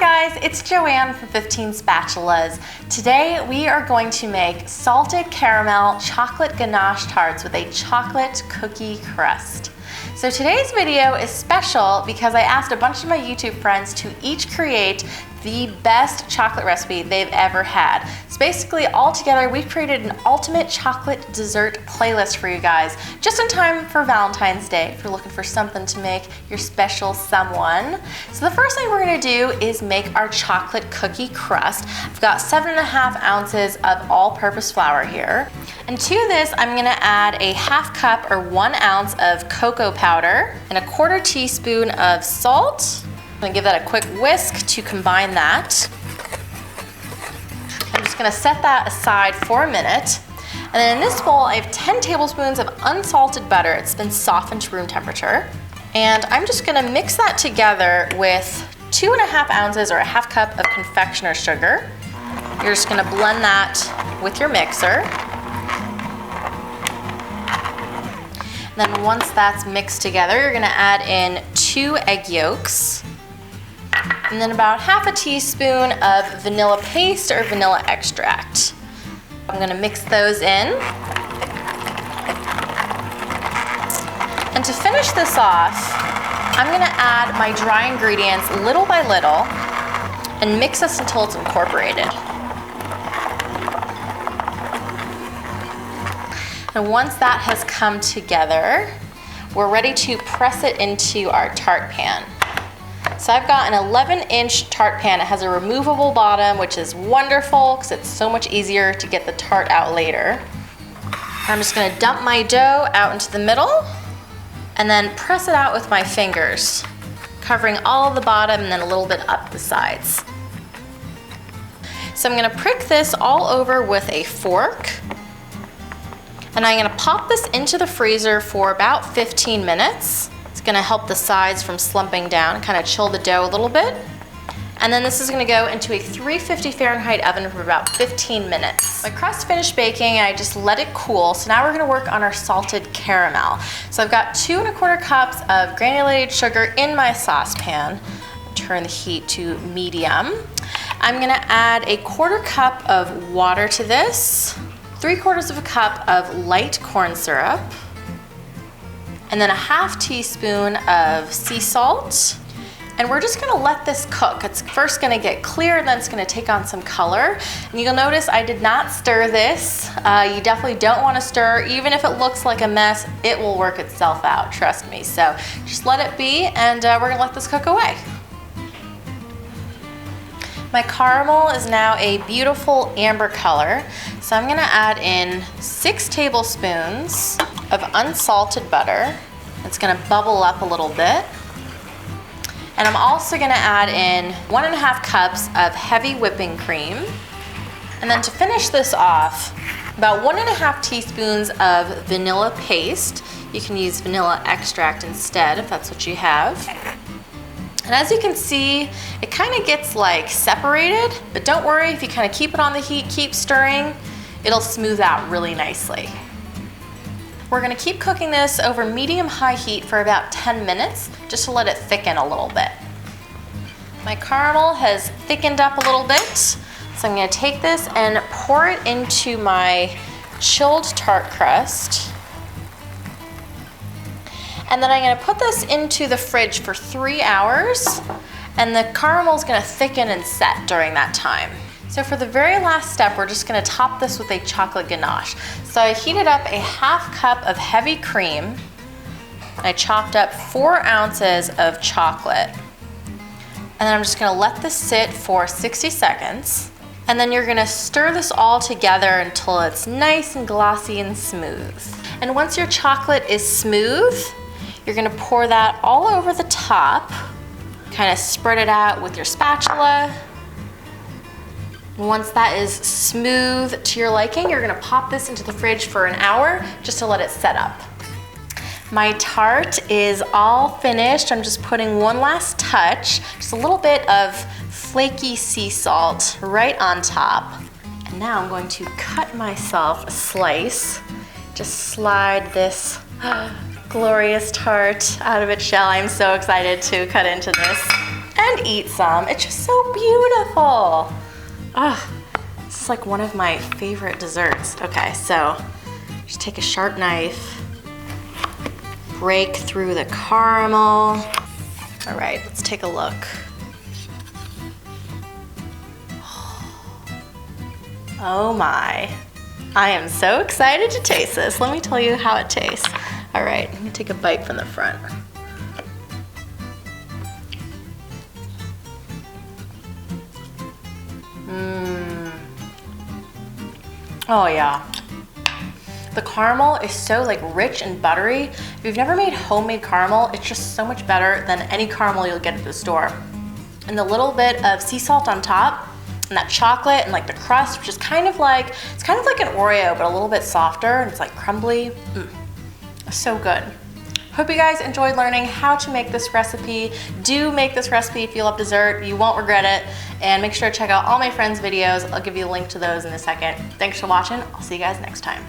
guys, it's Joanne from 15 Spatulas. Today we are going to make salted caramel chocolate ganache tarts with a chocolate cookie crust. So today's video is special because I asked a bunch of my YouTube friends to each create the best chocolate recipe they've ever had. So basically, all together, we've created an ultimate chocolate dessert playlist for you guys, just in time for Valentine's Day, if you're looking for something to make your special someone. So the first thing we're gonna do is make our chocolate cookie crust. I've got 7.5 ounces of all-purpose flour here. And to this, I'm gonna add a 1/2 cup or 1 ounce of cocoa powder and a 1/4 teaspoon of salt. I'm gonna give that a quick whisk to combine that. I'm just gonna set that aside for a minute. And then in this bowl, I have 10 tablespoons of unsalted butter. It's been softened to room temperature. And I'm just gonna mix that together with 2.5 ounces or a 1/2 cup of confectioner's sugar. You're just gonna blend that with your mixer. And then once that's mixed together, you're gonna add in 2 egg yolks. And then about 1/2 teaspoon of vanilla paste or vanilla extract. I'm gonna mix those in. And to finish this off, I'm gonna add my dry ingredients little by little and mix this until it's incorporated. And once that has come together, we're ready to press it into our tart pan. So I've got an 11-inch tart pan. It has a removable bottom, which is wonderful because it's so much easier to get the tart out later. I'm just gonna dump my dough out into the middle and then press it out with my fingers, covering all of the bottom and then a little bit up the sides. So I'm gonna prick this all over with a fork, and I'm gonna pop this into the freezer for about 15 minutes. It's gonna help the sides from slumping down, kind of chill the dough a little bit. And then this is gonna go into a 350 Fahrenheit oven for about 15 minutes. My crust finished baking and I just let it cool. So now we're gonna work on our salted caramel. So I've got 2¼ cups of granulated sugar in my saucepan. Turn the heat to medium. I'm gonna add a 1/4 cup of water to this, 3/4 of a cup of light corn syrup, and then a 1/2 teaspoon of sea salt. And we're just gonna let this cook. It's first gonna get clear, and then it's gonna take on some color. And you'll notice I did not stir this. You definitely don't wanna stir. Even if it looks like a mess, it will work itself out, trust me. So just let it be, and we're gonna let this cook away. My caramel is now a beautiful amber color. So I'm gonna add in 6 tablespoons of unsalted butter. It's gonna bubble up a little bit. And I'm also gonna add in 1.5 cups of heavy whipping cream. And then to finish this off, about 1.5 teaspoons of vanilla paste. You can use vanilla extract instead if that's what you have. And as you can see, it kind of gets like separated, but don't worry, if you kind of keep it on the heat, keep stirring, it'll smooth out really nicely. We're gonna keep cooking this over medium-high heat for about 10 minutes, just to let it thicken a little bit. My caramel has thickened up a little bit, so I'm gonna take this and pour it into my chilled tart crust. And then I'm gonna put this into the fridge for 3 hours, and the caramel is gonna thicken and set during that time. So for the very last step, we're just gonna top this with a chocolate ganache. So I heated up a 1/2 cup of heavy cream. I chopped up 4 ounces of chocolate. And then I'm just gonna let this sit for 60 seconds. And then you're gonna stir this all together until it's nice and glossy and smooth. And once your chocolate is smooth, you're gonna pour that all over the top. Kind of spread it out with your spatula. Once that is smooth to your liking, you're gonna pop this into the fridge for an hour just to let it set up. My tart is all finished. I'm just putting one last touch, just a little bit of flaky sea salt right on top. And now I'm going to cut myself a slice. Just slide this glorious tart out of its shell. I'm so excited to cut into this. and eat some. It's just so beautiful. Ah, this is like one of my favorite desserts. Okay, so just take a sharp knife, break through the caramel. All right, let's take a look. Oh my. I am so excited to taste this. Let me tell you how it tastes. All right, I'm gonna take a bite from the front. Oh yeah. The caramel is so like rich and buttery. If you've never made homemade caramel, it's just so much better than any caramel you'll get at the store. And the little bit of sea salt on top, and that chocolate and like the crust, which is kind of like, it's kind of like an Oreo, but a little bit softer, and it's like crumbly. So good. Hope you guys enjoyed learning how to make this recipe. Do make this recipe if you love dessert. You won't regret it. And make sure to check out all my friends' videos. I'll give you a link to those in a second. Thanks for watching. I'll see you guys next time.